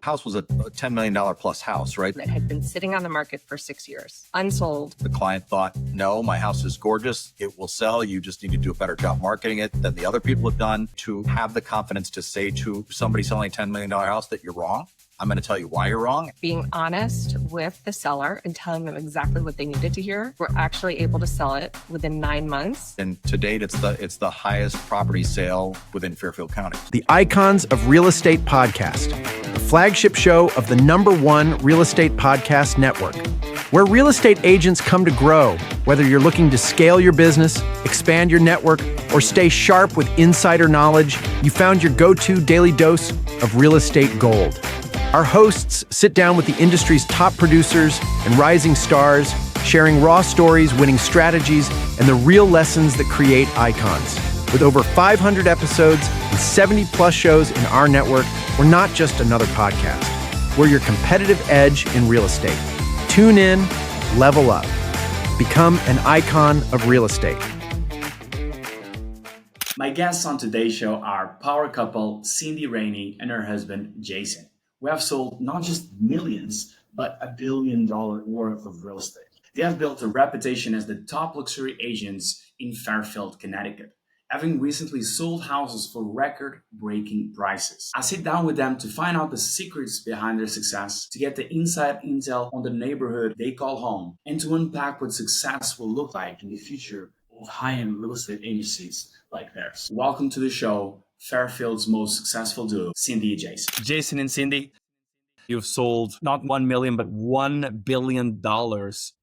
House was a $10 million plus house, right? It had been sitting on the market for 6 years, unsold. The client thought, no, my house is gorgeous. It will sell. You just need to do a better job marketing it than the other people have done. To have the confidence to say to somebody selling a $10 million house that you're wrong. I'm going to tell you why you're wrong. Being honest with the seller and telling them exactly what they needed to hear. We're actually able to sell it within 9 months. And to date, it's the highest property sale within Fairfield County. The Icons of Real Estate podcast, the flagship show of the #1 real estate podcast network, where real estate agents come to grow. Whether you're looking to scale your business, expand your network, or stay sharp with insider knowledge, you found your go-to daily dose of real estate gold. Our hosts sit down with the industry's top producers and rising stars, sharing raw stories, winning strategies, and the real lessons that create icons. With over 500 episodes and 70-plus shows in our network, we're not just another podcast. We're your competitive edge in real estate. Tune in, level up. Become an icon of real estate. My guests on today's show are power couple Cindy Raney and her husband Jason. We have sold not just millions, but $1 billion worth of real estate. They have built a reputation as the top luxury agents in Fairfield, Connecticut, having recently sold houses for record-breaking prices. I sit down with them to find out the secrets behind their success, to get the inside intel on the neighborhood they call home, and to unpack what success will look like in the future of high-end real estate agencies like theirs. Welcome to the show, Fairfield's most successful duo, Cindy and Jason. Jason and Cindy, you've sold not 1 million, but $1 billion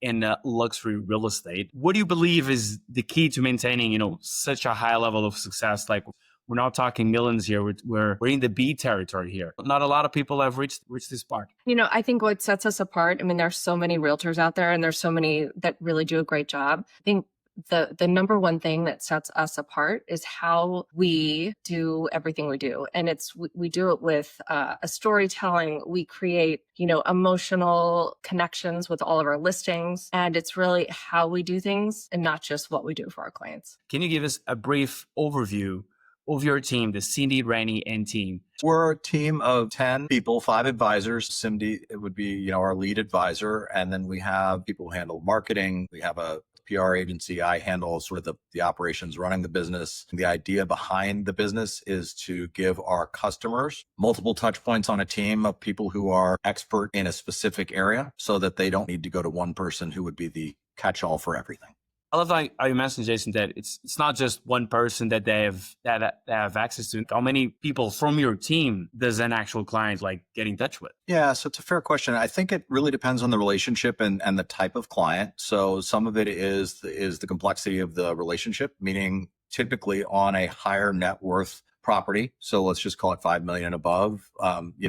in luxury real estate. What do you believe is the key to maintaining, such a high level of success? Like, we're not talking millions here. We're in the B territory here. Not a lot of people have reached this part. I think what sets us apart, there's so many realtors out there and there's so many that really do a great job. I think the number one thing that sets us apart is how we do everything we do. And we do it with a storytelling. We create, emotional connections with all of our listings. And it's really how we do things and not just what we do for our clients. Can you give us a brief overview of your team, the Cindy Raney and team? We're a team of 10 people, 5 advisors. Cindy, it would be, our lead advisor. And then we have people who handle marketing. We have a PR agency. I handle sort of the operations running the business. The idea behind the business is to give our customers multiple touch points on a team of people who are expert in a specific area so that they don't need to go to one person who would be the catch-all for everything. I love how you mentioned, Jason, that it's not just one person that they have access to. How many people from your team does an actual client get in touch with? Yeah, so it's a fair question. I think it really depends on the relationship and the type of client. So some of it is the complexity of the relationship, meaning typically on a higher net worth property. So let's just call it 5 million and above.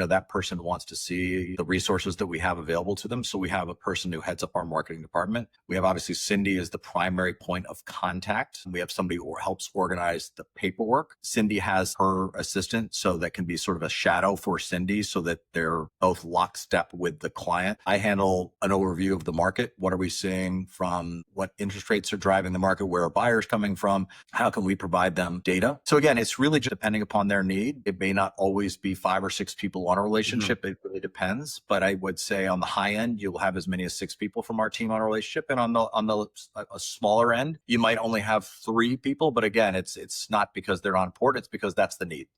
That person wants to see the resources that we have available to them. So we have a person who heads up our marketing department. We have obviously Cindy as the primary point of contact. We have somebody who helps organize the paperwork. Cindy has her assistant, so that can be sort of a shadow for Cindy so that they're both lockstep with the client. I handle an overview of the market. What are we seeing from what interest rates are driving the market? Where are buyers coming from? How can we provide them data? So again, it's really just depending upon their need. It may not always be 5 or 6 people on a relationship. Mm-hmm. It really depends. But I would say on the high end, you'll have as many as 6 people from our team on a relationship. And on the a smaller end, you might only have 3 people. But again, it's not because they're on port. It's because that's the need.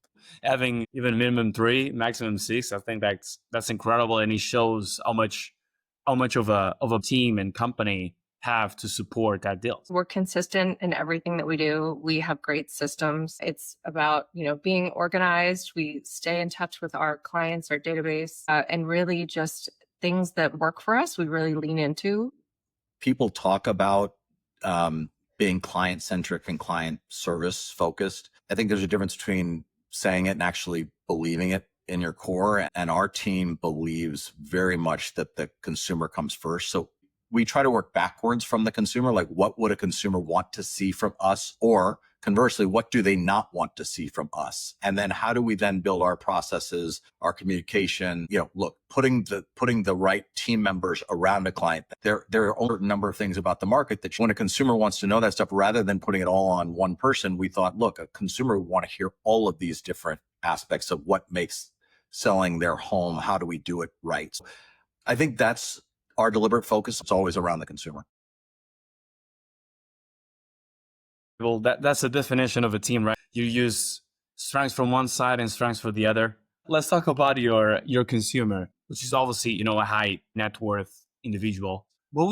Having even minimum 3, maximum 6, I think that's incredible. And it shows how much of a team and company have to support that deal. We're consistent in everything that we do. We have great systems. It's about, being organized. We stay in touch with our clients, our database, and really just things that work for us, we really lean into. People talk about being client-centric and client service focused. I think there's a difference between saying it and actually believing it in your core. And our team believes very much that the consumer comes first. So we try to work backwards from the consumer. Like, what would a consumer want to see from us? Or conversely, what do they not want to see from us? And then how do we then build our processes, our communication, putting the right team members around a client. There are a certain number of things about the market that when a consumer wants to know that stuff, rather than putting it all on one person, we thought, look, a consumer would want to hear all of these different aspects of what makes selling their home. How do we do it right? So I think that's our deliberate focus. It's always around the consumer. Well, that's the definition of a team, right? You use strengths from one side and strengths for the other. Let's talk about your consumer, which is obviously, a high net worth individual. What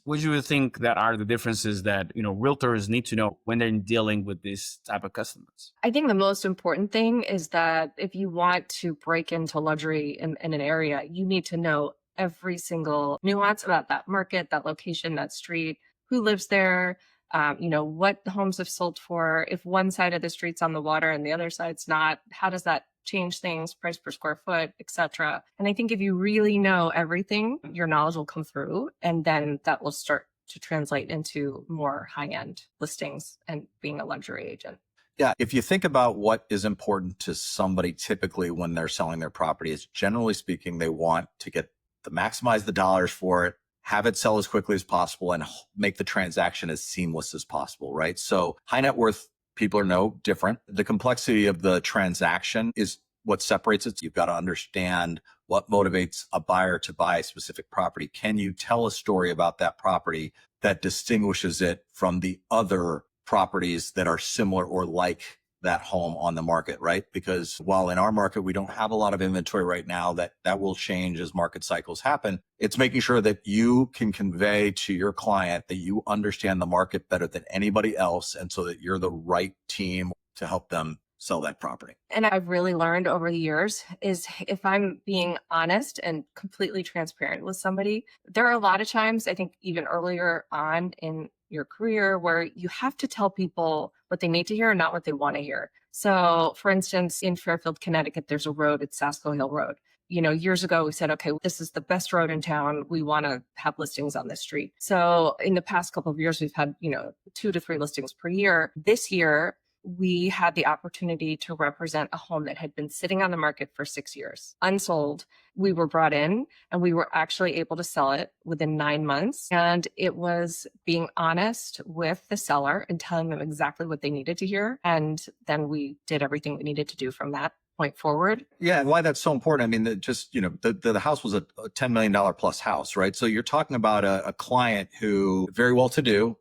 would you think that are the differences that, realtors need to know when they're dealing with this type of customers? I think the most important thing is that if you want to break into luxury in an area, you need to know every single nuance about that market, that location, that street, who lives there, what the homes have sold for. If one side of the street's on the water and the other side's not, how does that change things, price per square foot, etc. And I think if you really know everything, your knowledge will come through, and then that will start to translate into more high-end listings and being a luxury agent. Yeah. If you think about what is important to somebody typically when they're selling their property, is generally speaking, they want to maximize the dollars for it, have it sell as quickly as possible, and make the transaction as seamless as possible, right? So high net worth people are no different. The complexity of the transaction is what separates it. You've got to understand what motivates a buyer to buy a specific property. Can you tell a story about that property that distinguishes it from the other properties that are similar or like that home on the market, right? Because while in our market, we don't have a lot of inventory right now, that will change as market cycles happen. It's making sure that you can convey to your client that you understand the market better than anybody else, and so that you're the right team to help them sell that property. And I've really learned over the years is if I'm being honest and completely transparent with somebody, there are a lot of times, I think even earlier on in your career, where you have to tell people what they need to hear and not what they want to hear. So for instance, in Fairfield, Connecticut, there's a road, it's Sasko Hill Road. Years ago, we said, okay, this is the best road in town. We want to have listings on this street. So in the past couple of years, we've had, 2 to 3 listings per year. This year, we had the opportunity to represent a home that had been sitting on the market for 6 years, unsold. We were brought in and we were actually able to sell it within 9 months. And it was being honest with the seller and telling them exactly what they needed to hear. And then we did everything we needed to do from that point forward. Yeah. And why that's so important. I mean, the house was a $10 million plus house, right? So you're talking about a client who very well to do,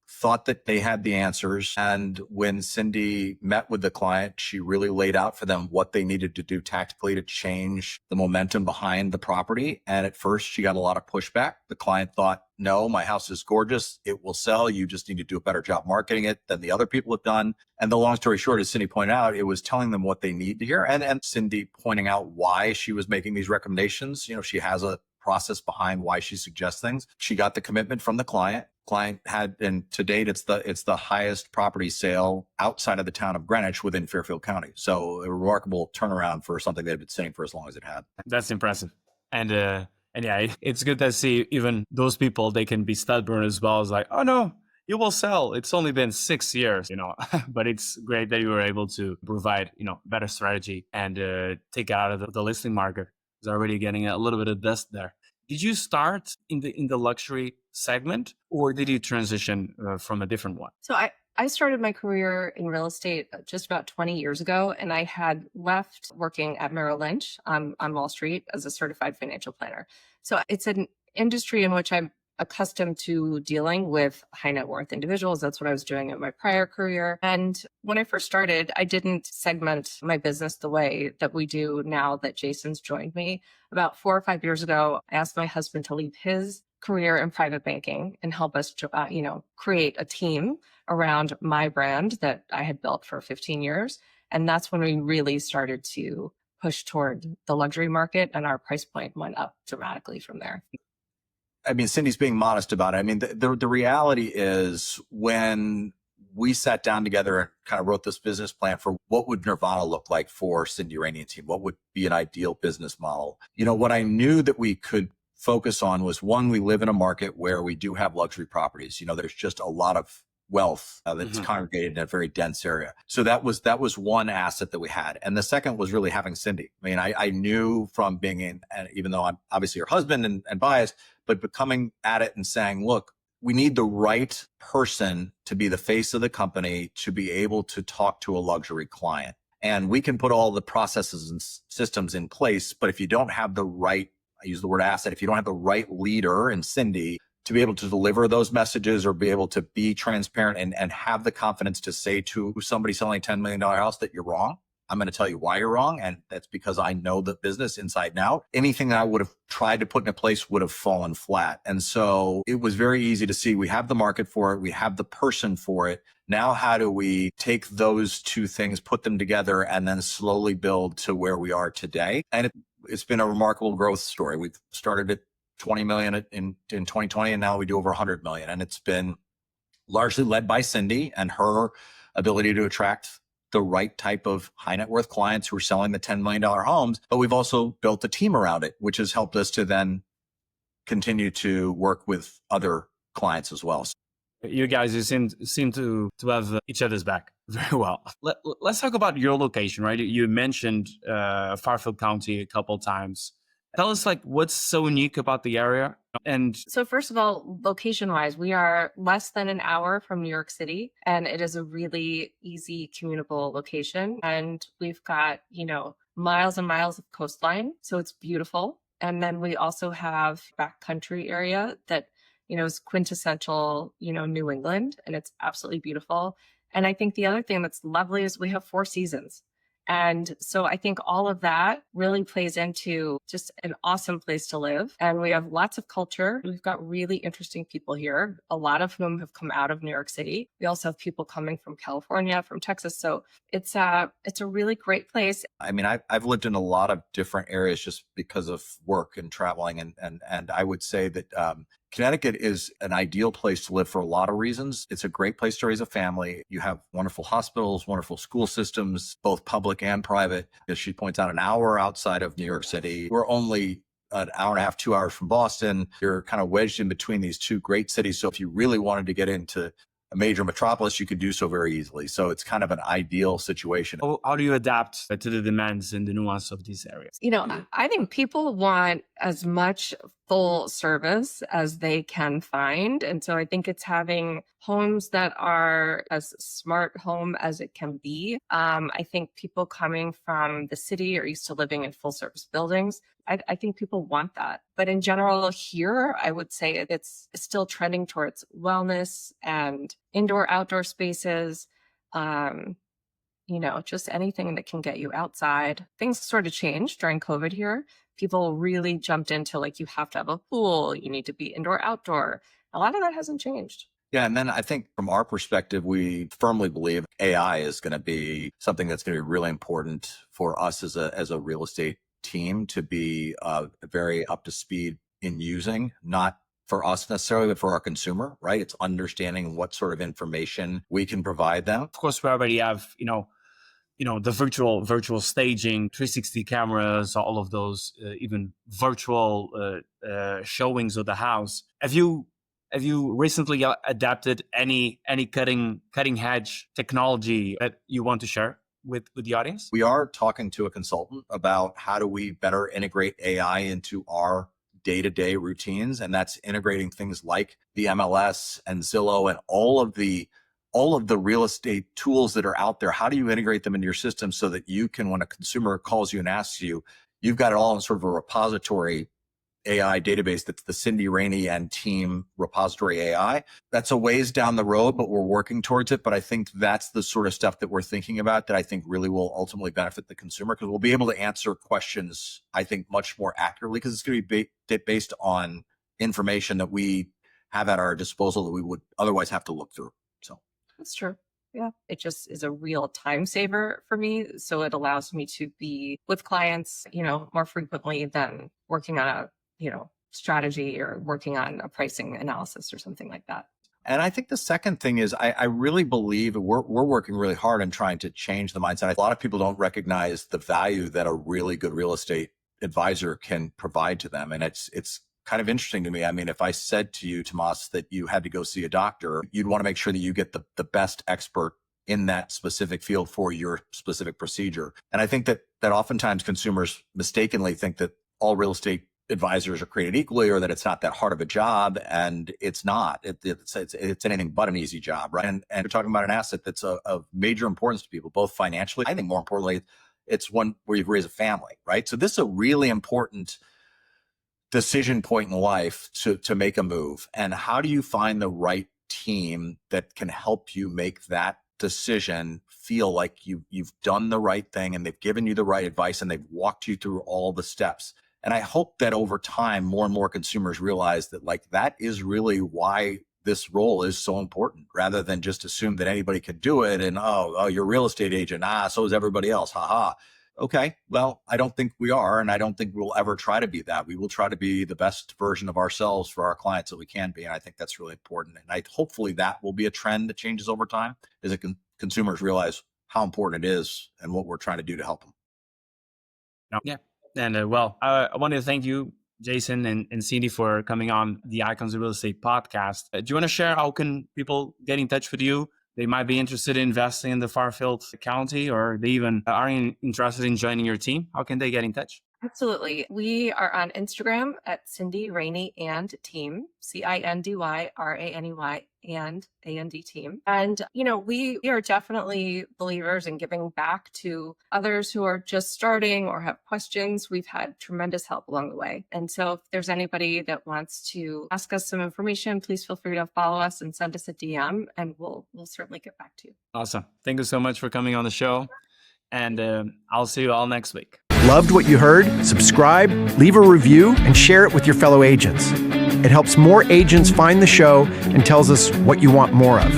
thought that they had the answers. And when Cindy met with the client, she really laid out for them what they needed to do tactically to change the momentum behind the property. And at first she got a lot of pushback. The client thought, no, my house is gorgeous. It will sell. You just need to do a better job marketing it than the other people have done. And the long story short, as Cindy pointed out, it was telling them what they need to hear. And Cindy pointing out why she was making these recommendations. She has a process behind why she suggests things. She got the commitment from the client. Client had, and to date, it's the highest property sale outside of the town of Greenwich within Fairfield County. So a remarkable turnaround for something that had been sitting for as long as it had. That's impressive. And yeah, it's good to see even those people, they can be stubborn as well as like, oh no, you will sell. It's only been 6 years, but it's great that you were able to provide, better strategy and take it out of the listing market. It's already getting a little bit of dust there. Did you start in the luxury segment, or did you transition from a different one? So I started my career in real estate just about 20 years ago, and I had left working at Merrill Lynch on Wall Street as a certified financial planner. So it's an industry in which I'm accustomed to dealing with high net worth individuals. That's what I was doing in my prior career. And when I first started, I didn't segment my business the way that we do now that Jason's joined me. About 4 or 5 years ago, I asked my husband to leave his career in private banking and help us, create a team around my brand that I had built for 15 years. And that's when we really started to push toward the luxury market, and our price point went up dramatically from there. I mean, Cindy's being modest about it. I mean, the reality is when we sat down together and kind of wrote this business plan for what would Nirvana look like for Cindy Raney Team, what would be an ideal business model. What I knew that we could focus on was, one, we live in a market where we do have luxury properties. There's just a lot of wealth that's congregated in a very dense area. So that was one asset that we had. And the second was really having Cindy. I mean, I knew from being in, and even though I'm obviously her husband and biased, but coming at it and saying, look, we need the right person to be the face of the company to be able to talk to a luxury client. And we can put all the processes and systems in place. But if you don't have the right, I use the word asset, if you don't have the right leader in Cindy to be able to deliver those messages or be able to be transparent and have the confidence to say to somebody selling a $10 million house that you're wrong, I'm going to tell you why you're wrong. And that's because I know the business inside and out. Anything that I would have tried to put into place would have fallen flat. And so it was very easy to see we have the market for it. We have the person for it. Now, how do we take those two things, put them together, and then slowly build to where we are today? And it's been a remarkable growth story. We've started at 20 million in 2020, and now we do over 100 million. And it's been largely led by Cindy and her ability to attract the right type of high net worth clients who are selling the $10 million homes. But we've also built a team around it, which has helped us to then continue to work with other clients as well. You guys, you seem to have each other's back very well. Let's talk about your location, right? You mentioned Fairfield County a couple of times. Tell us, like, what's so unique about the area? And so first of all, location wise, we are less than an hour from New York City, and it is a really easy commutable location. And we've got, miles and miles of coastline. So it's beautiful. And then we also have backcountry area that, is quintessential, New England, and it's absolutely beautiful. And I think the other thing that's lovely is we have 4 seasons. And so I think all of that really plays into just an awesome place to live. And we have lots of culture. We've got really interesting people here, a lot of whom have come out of New York City. We also have people coming from California, from Texas. So it's a really great place. I mean, I've lived in a lot of different areas just because of work and traveling. And I would say that Connecticut is an ideal place to live for a lot of reasons. It's a great place to raise a family. You have wonderful hospitals, wonderful school systems, both public and private. As she points out, an hour outside of New York City. We're only an hour and a half, 2 hours from Boston. You're kind of wedged in between these two great cities. So if you really wanted to get into a major metropolis, you could do so very easily. So it's kind of an ideal situation. how do you adapt to the demands and the nuance of these areas? I think people want as much full service as they can find. And so I think it's having homes that are as smart home as it can be. I think people coming from the city are used to living in full service buildings. I think people want that. But in general here, I would say it's still trending towards wellness and indoor, outdoor spaces. Just anything that can get you outside. Things sort of changed during COVID here. People really jumped into you have to have a pool, you need to be indoor, outdoor. A lot of that hasn't changed. Yeah. And then I think from our perspective, we firmly believe AI is going to be something that's going to be really important for us as a real estate team to be very up to speed in using, not for us necessarily, but for our consumer, right? It's understanding what sort of information we can provide them. Of course, we already have, the virtual staging, 360 cameras, all of those, even virtual showings of the house. Have you recently adapted any cutting edge technology that you want to share with the audience? We are talking to a consultant about how do we better integrate AI into our day-to-day routines. And that's integrating things like the MLS and Zillow and all of the real estate tools that are out there. How do you integrate them into your system so that you can, when a consumer calls you and asks you, you've got it all in sort of a repository AI database that's the Cindy Raney and Team repository AI. That's a ways down the road, but we're working towards it. But I think that's the sort of stuff that we're thinking about that I think really will ultimately benefit the consumer, because we'll be able to answer questions, I think, much more accurately, because it's going to be based on information that we have at our disposal that we would otherwise have to look through. So that's true. Yeah. It just is a real time saver for me. So it allows me to be with clients, more frequently than working on a strategy or working on a pricing analysis or something like that. And I think the second thing is I really believe we're working really hard on trying to change the mindset. A lot of people don't recognize the value that a really good real estate advisor can provide to them. And it's kind of interesting to me. I mean, if I said to you, Tomas, that you had to go see a doctor, you'd want to make sure that you get the best expert in that specific field for your specific procedure. And I think that oftentimes consumers mistakenly think that all real estate advisors are created equally or that it's not that hard of a job, and it's not. It's anything but an easy job, right? And we're talking about an asset that's of major importance to people, both financially. I think more importantly, it's one where you raise a family, right? So this is a really important decision point in life to make a move. And how do you find the right team that can help you make that decision feel like you've done the right thing and they've given you the right advice and they've walked you through all the steps? And I hope that over time, more and more consumers realize that like that is really why this role is so important, rather than just assume that anybody can do it. And, oh, you're a real estate agent. So is everybody else. Haha. Okay. Well, I don't think we are. And I don't think we'll ever try to be that. We will try to be the best version of ourselves for our clients that we can be. And I think that's really important. And hopefully that will be a trend that changes over time as consumers realize how important it is and what we're trying to do to help them. Yeah. And I want to thank you, Jason and Cindy, for coming on the Icons of Real Estate podcast. Do you want to share how can people get in touch with you? They might be interested in investing in the Fairfield County, or they even are interested in joining your team. How can they get in touch? Absolutely. We are on Instagram at Cindy Raney and Team, CINDY-RANEY and AND Team. And, we are definitely believers in giving back to others who are just starting or have questions. We've had tremendous help along the way. And so if there's anybody that wants to ask us some information, please feel free to follow us and send us a DM, and we'll certainly get back to you. Awesome. Thank you so much for coming on the show. And I'll see you all next week. Loved what you heard? Subscribe, leave a review, and share it with your fellow agents. It helps more agents find the show and tells us what you want more of.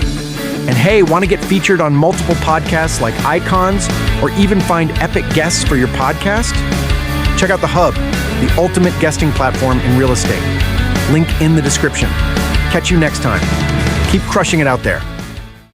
And hey, want to get featured on multiple podcasts like Icons, or even find epic guests for your podcast? Check out The Hub, the ultimate guesting platform in real estate. Link in the description. Catch you next time. Keep crushing it out there.